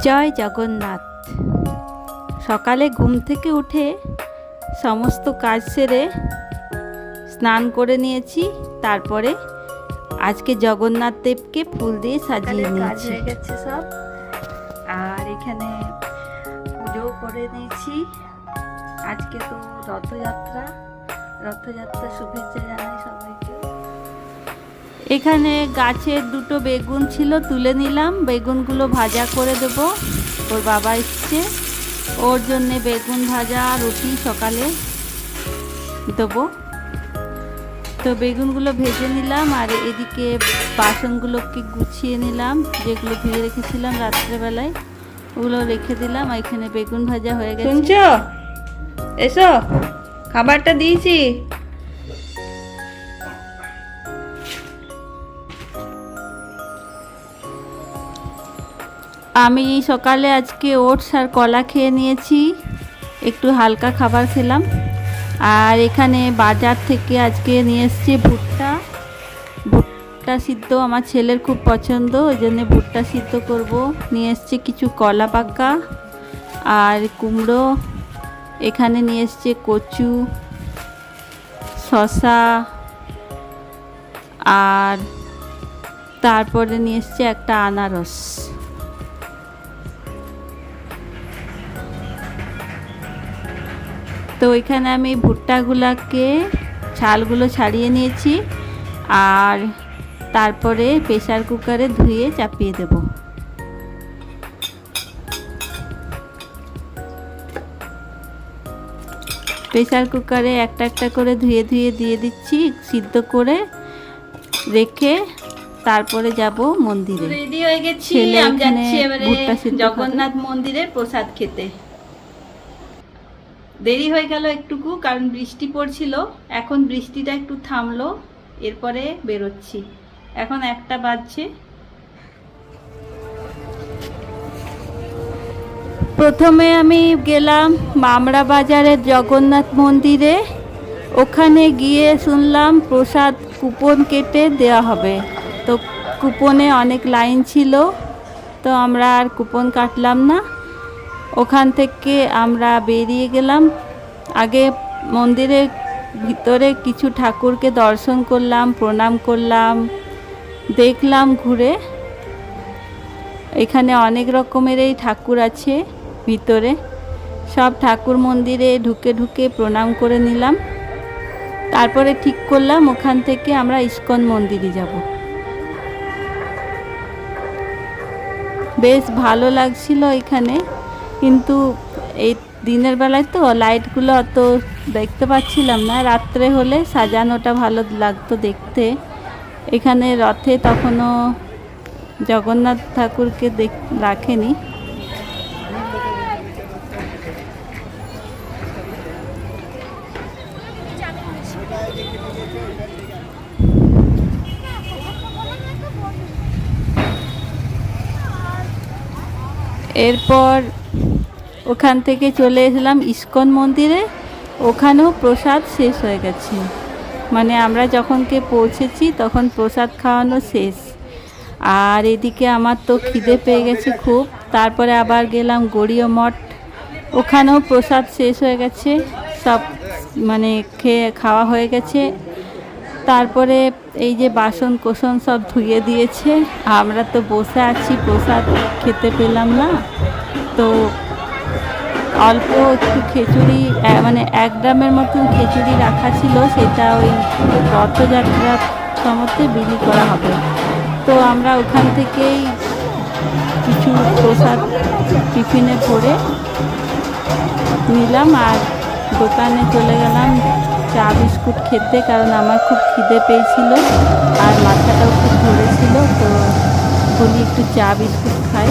জয় জগন্নাথ। সকালে ঘুম থেকে উঠে সমস্ত কাজ সেরে স্নান করে নিয়েছি। তারপরে আজকে জগন্নাথ দেবকে ফুল দিয়ে সাজিয়ে নিয়েছি। হয়ে গেছে সব, আর এখানে পুজো করে নিয়েছি। আজকে তো রথযাত্রা, রথযাত্রা শুভেচ্ছা জানাই সবাইকে। এখানে গাছের দুটো বেগুন ছিল, তুলে নিলাম। বেগুনগুলো ভাজা করে দেব। ওর বাবা এসছে, ওর জন্যে বেগুন ভাজা রুটি সকালে দেবো। তো বেগুনগুলো ভেজে নিলাম, আর এদিকে বাসনগুলোকে গুছিয়ে নিলাম, যেগুলো ধুয়ে রেখেছিলাম রাত্রেবেলায় ওগুলো রেখে দিলাম। এখানে বেগুন ভাজা হয়ে গেছে। শুনছো? এসো, খাবারটা দিয়েছি। আমি সকালে আজকে ওটস আর কলা খেয়ে নিয়েছি, একটু হালকা খাবার খেলাম। আর এখানে বাজার থেকে আজকে নিয়ে এসেছি ভুট্টা। ভুট্টা সিদ্ধ আমার ছেলের খুব পছন্দ, ওই জন্য ভুট্টা সিদ্ধ করব। নিয়ে এসেছি কিছু কলা পাকা আর কুমড়ো। এখানে নিয়ে এসেছে কচু, শসা, আর তারপরে নিয়ে এসেছে একটা আনারস। তো এখানে আমি ভুট্টাগুলোকে ছালগুলো ছাড়িয়ে নিয়েছি, আর তারপরে প্রেসার কুকারে ধুয়ে চাপিয়ে দেব। প্রেসার কুকারে একটা একটা করে ধুয়ে ধুয়ে দিয়ে দিচ্ছি, সিদ্ধ করে রেখে তারপরে যাব মন্দিরে। রেডি হয়ে গেছি, আমি যাচ্ছি এবারে জগন্নাথ মন্দিরের প্রসাদ খেতে। দেরি হয়ে গেল একটুকু, কারণ বৃষ্টি পড়ছিল। এখন বৃষ্টিটা একটু থামলো, এরপরে বেরোচ্ছি। এখন 1টা বাজছে। প্রথমে আমি গেলাম মামরা বাজারের জগন্নাথ মন্দিরে। ওখানে গিয়ে শুনলাম প্রসাদ কুপন কেটে দেওয়া হবে। তো কুপনে অনেক লাইন ছিল, তো আমরা আর কুপন কাটলাম না। ওখান থেকে আমরা বেরিয়ে গেলাম। আগে মন্দিরের ভিতরে কিছু ঠাকুরকে দর্শন করলাম, প্রণাম করলাম, দেখলাম ঘুরে। এখানে অনেক রকমেরই ঠাকুর আছে ভিতরে। সব ঠাকুর মন্দিরে ঢুকে ঢুকে প্রণাম করে নিলাম। তারপরে ঠিক করলাম ওখান থেকে আমরা ইস্কন মন্দিরে যাব। বেশ ভালো লাগছিল এখানে, কিন্তু এই দিনের বেলায় তো লাইটগুলো অত দেখতে পাচ্ছিলাম না। রাত্রে হলে সাজানোটা ভালো লাগতো দেখতে। এখানে রথে তখনও জগন্নাথ ঠাকুরকে রাখেনি। এরপর ওখান থেকে চলে এসলাম ইস্কন মন্দিরে। ওখানেও প্রসাদ শেষ হয়ে গেছে, মানে আমরা যখনকে পৌঁছেছি তখন প্রসাদ খাওয়ানো শেষ। আর এদিকে আমার তো খিদে পেয়ে গেছে খুব। তারপরে আবার গেলাম গড়িয়া মঠ, ওখানেও প্রসাদ শেষ হয়ে গেছে, সব মানে খাওয়া হয়ে গেছে। তারপরে এই যে বাসন কোসন সব ধুয়ে দিয়েছে, আমরা তো বসে আছি, প্রসাদ খেতে পেলাম না। তো অল্প একটু খিচুড়ি, মানে 1 গ্রামের মতন খিচুড়ি রাখা ছিল, সেটা ওই রথযাত্রার সময়তে বিলি করা হবে। তো আমরা ওখান থেকেই কিছু প্রসাদ টিফিনে ভরে নিলাম, আর দোকানে চলে গেলাম চা বিস্কুট খেতে, কারণ আমার খুব খিদে পেয়েছিল আর মাথাটাও খুব ধরেছিল। তো বলি একটু চা বিস্কুট খাই।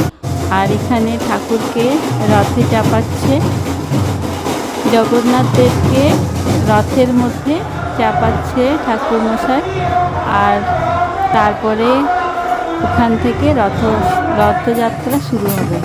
আর এখানে ঠাকুরকে রথে চাপাচ্ছে, জগন্নাথ দেবকে রথের মধ্যে চাপাচ্ছে ঠাকুরমশাই। আর তারপরে ওখান থেকে রথযাত্রা শুরু হবে।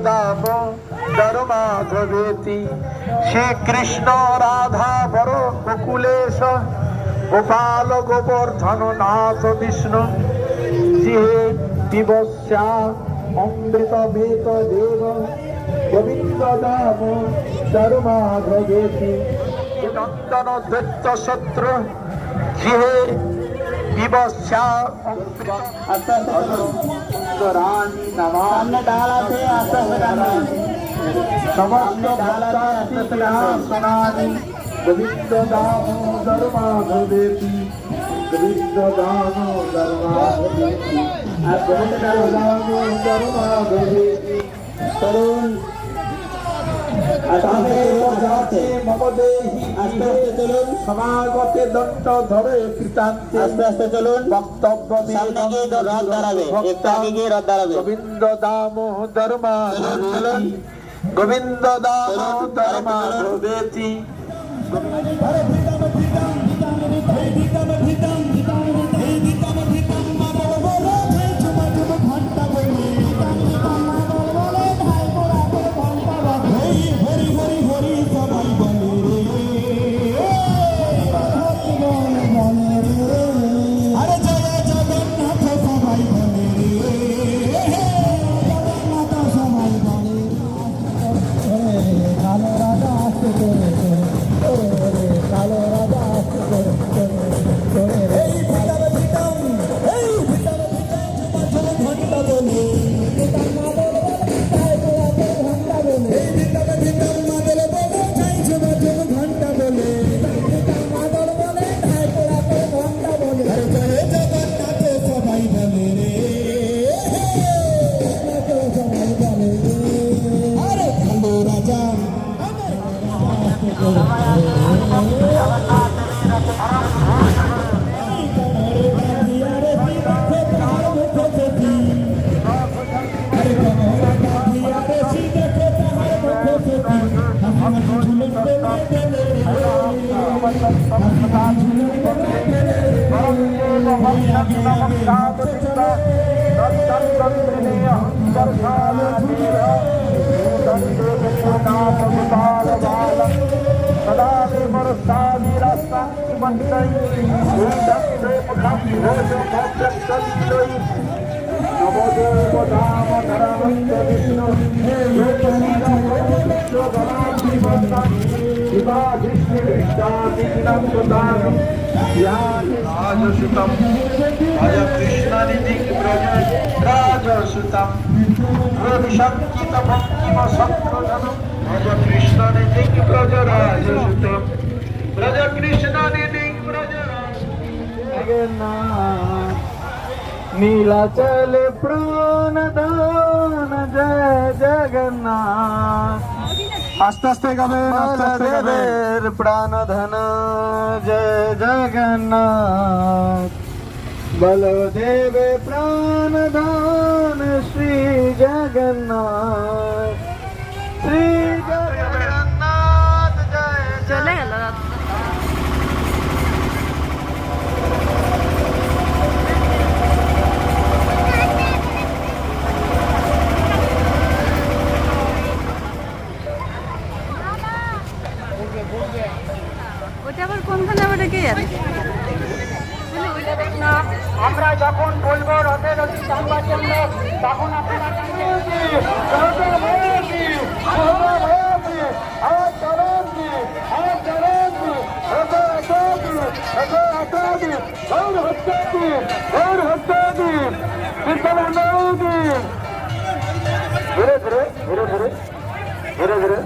দাম ধর্মাধবেতি শ্রীকৃষ্ণ রাধা বর বকুলেশ গোপাল গোবর্ধন নাথ বিষ্ণু জিহে পিবস্যা অমৃত বেত দেব গোবিন্দ দাম ধর্মাধবেতি নন্দন দৈত্য শত্রু জিহে পিবস্যা রানী নামে ডালাতে সমস্ত ভক্তানি গোবিন্দ দামোদর মাধবেতি গোবিন্দ দামোদর মাধবেতি গোবিন্দ দামোদর মাধবেতি তরুণ সমাগতে দণ্ড ধরে কৃতান্তে আস্তে আস্তে চলুন বক্তব্য গোবিন্দ দামোদর মাধবেতি গোবিন্দ দামোদর মাধবেতি राजसुतम भज कृष्ण राजसुतम रविशंकित भक्तिम शत्रुधनम भज कृष्ण ब्रज राजसुतम ब्रज कृष्ण ब्रज जगन्नाथ नीलाचल प्राण दान जय जगन्नाथ আস্তে আস্তে গাবেন প্রাণ ধন জয় জগন্নাথ বলদেব প্রাণ ধন শ্রী জগন্নাথ শ্রী জগন্নাথ জয় চলে গেল আমরা যখন বলবো রথের অতি চাঁদবার জন্য তখন আপনারা ধীরে ধীরে ধীরে ধীরে ধীরে ধীরে ধীরে ধীরে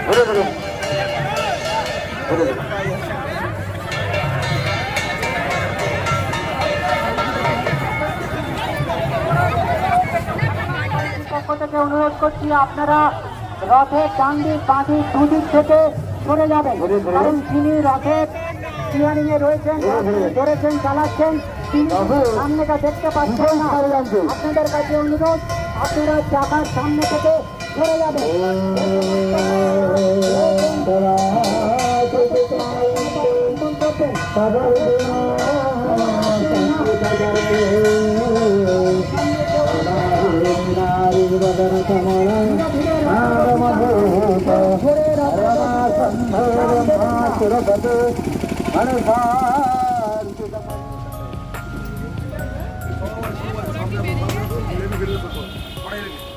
ধীরে ধীরে থেকে অনুরোধ করছি আপনারা রথের ডান দিক বাঁ দিক দুদিক থেকে সরে যাবেন, কারণ যিনি রথের স্টিয়ারিং এ রয়েছেন, ধরেছেন, চালাচ্ছেন, তিনি সামনেটা দেখতে পাচ্ছেন না। আপনাদের কাছে অনুরোধ, আপনারা চাকার সামনে থেকে সরে যাবেন।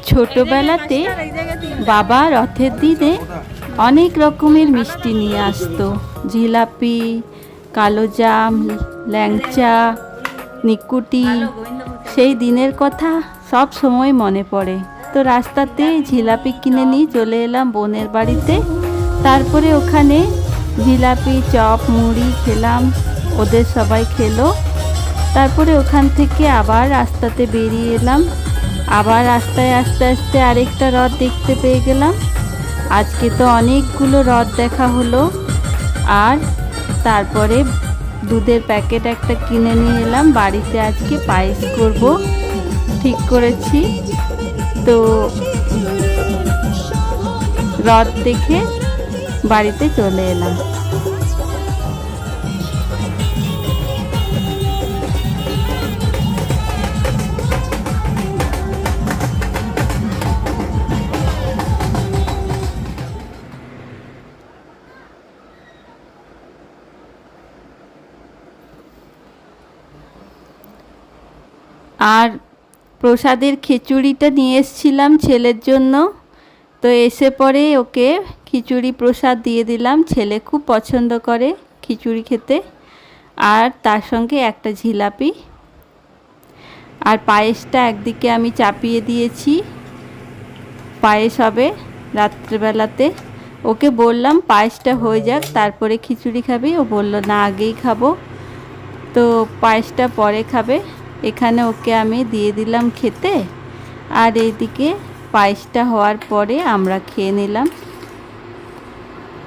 ছোটবেলাতে বাবা রথের দিনে অনেক রকমের মিষ্টি নিয়ে আসতো, জিলাপি, কালোজাম, ল্যাংচা, নিকুটি। সেই দিনের কথা সব সময় মনে পড়ে। তো রাস্তাতে জিলাপি কিনে নিয়ে চলে এলাম বোনের বাড়িতে। তারপরে ওখানে জিলাপি, চপ, মুড়ি খেলাম, ওদের সবাই খেলো। তারপরে ওখান থেকে আবার রাস্তাতে বেরিয়ে এলাম। আবার রাস্তায় আস্তে আস্তে আরেকটা রথ দেখতে পেয়ে গেলাম। আজকে তো অনেকগুলো রথ দেখা হলো। আর তারপরে দুধের প্যাকেট একটা কিনে নিয়ে এলাম। বাড়িতে আজকে পায়েস করব ঠিক করেছি। তো রথ দেখে বাড়িতে চলে এলাম। আর প্রসাদের খিচুড়িটা নিয়ে এসেছিলাম ছেলের জন্য। তো এসে পরে ওকে খিচুড়ি প্রসাদ দিয়ে দিলাম। ছেলে খুব পছন্দ করে খিচুড়ি খেতে। আর তার সঙ্গে একটা জিলাপি। আর পায়েসটা একদিকে আমি চাপিয়ে দিয়েছি, পায়েস হবে রাত্রেবেলাতে। ওকে বললাম পায়েসটা হয়ে যাক তারপরে খিচুড়ি খাবি। ও বলল না, আগেই খাবো। তো পায়েসটা পরে খাবে। এখানে ওকে আমি দিয়ে দিলাম খেতে। আর এইদিকে পায়েসটা হওয়ার পরে আমরা খেয়ে নিলাম।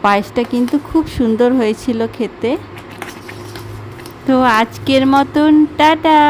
পায়েসটা কিন্তু খুব সুন্দর হয়েছিল খেতে। তো আজকের মতন টাটা।